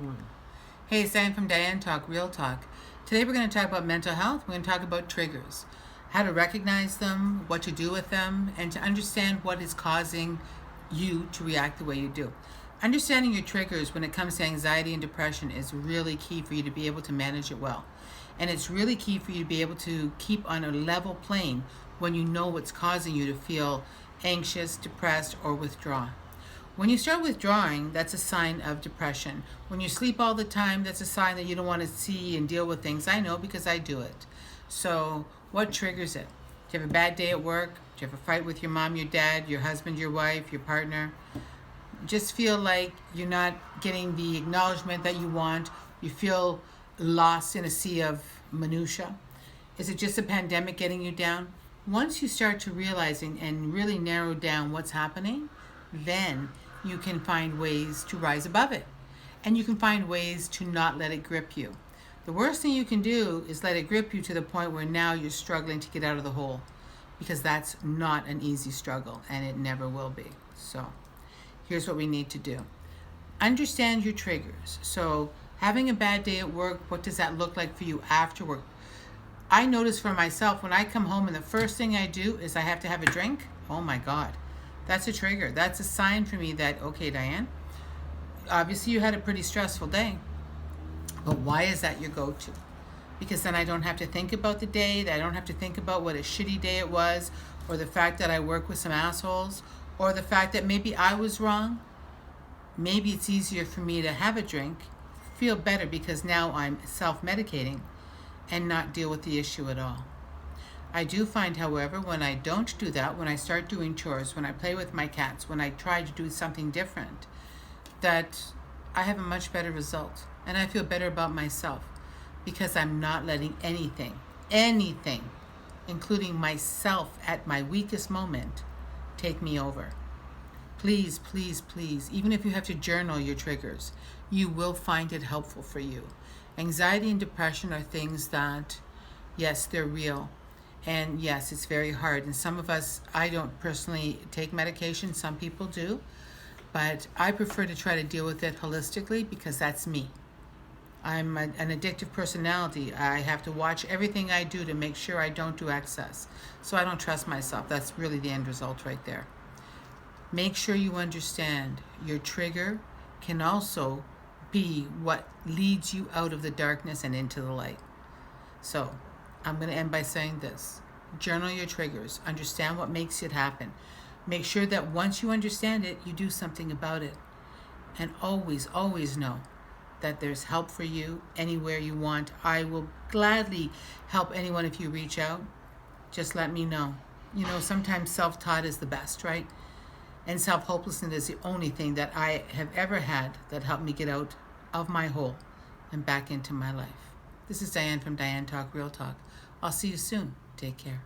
One. Hey, it's Diane from Diane Talk, Real Talk. Today we're going to talk about mental health. We're going to talk about triggers, how to recognize them, what to do with them, and to understand what is causing you to react the way you do. Understanding your triggers when it comes to anxiety and depression is really key for you to be able to manage it well. And it's really key for you to be able to keep on a level plane when you know what's causing you to feel anxious, depressed, or withdraw. When you start withdrawing, that's a sign of depression. When you sleep all the time, that's a sign that you don't want to see and deal with things. I know because I do it. So what triggers it? Do you have a bad day at work? Do you have a fight with your mom, your dad, your husband, your wife, your partner? Just feel like you're not getting the acknowledgement that you want. You feel lost in a sea of minutia. Is it just a pandemic getting you down? Once you start to realizing and really narrow down what's happening, then you can find ways to rise above it. And you can find ways to not let it grip you. The worst thing you can do is let it grip you to the point where now you're struggling to get out of the hole, because that's not an easy struggle, and it never will be. So here's what we need to do. Understand your triggers. So having a bad day at work, what does that look like for you after work? I notice for myself, when I come home and the first thing I do is I have to have a drink, oh my God, that's a trigger. That's a sign for me that, okay, Diane, obviously you had a pretty stressful day, but why is that your go-to? Because then I don't have to think about the day, that I don't have to think about what a shitty day it was, or the fact that I work with some assholes, or the fact that maybe I was wrong. Maybe it's easier for me to have a drink, feel better because now I'm self-medicating, and not deal with the issue at all. I do find, however, when I don't do that, when I start doing chores, when I play with my cats, when I try to do something different, that I have a much better result. And I feel better about myself because I'm not letting anything, including myself at my weakest moment, take me over. Please, please, please, even if you have to journal your triggers, you will find it helpful for you. Anxiety and depression are things that, yes, they're real. And yes, it's very hard. And some of us, I don't personally take medication. Some people do. But I prefer to try to deal with it holistically because that's me. I'm an addictive personality. I have to watch everything I do to make sure I don't do excess. So I don't trust myself. That's really the end result right there. Make sure you understand your trigger can also be what leads you out of the darkness and into the light. So I'm going to end by saying this. Journal your triggers. Understand what makes it happen. Make sure that once you understand it, you do something about it. And always, always know that there's help for you anywhere you want. I will gladly help anyone if you reach out. Just let me know. You know, sometimes self-taught is the best, right? And self-hopelessness is the only thing that I have ever had that helped me get out of my hole and back into my life. This is Diane from Diane Talk, Real Talk. I'll see you soon. Take care.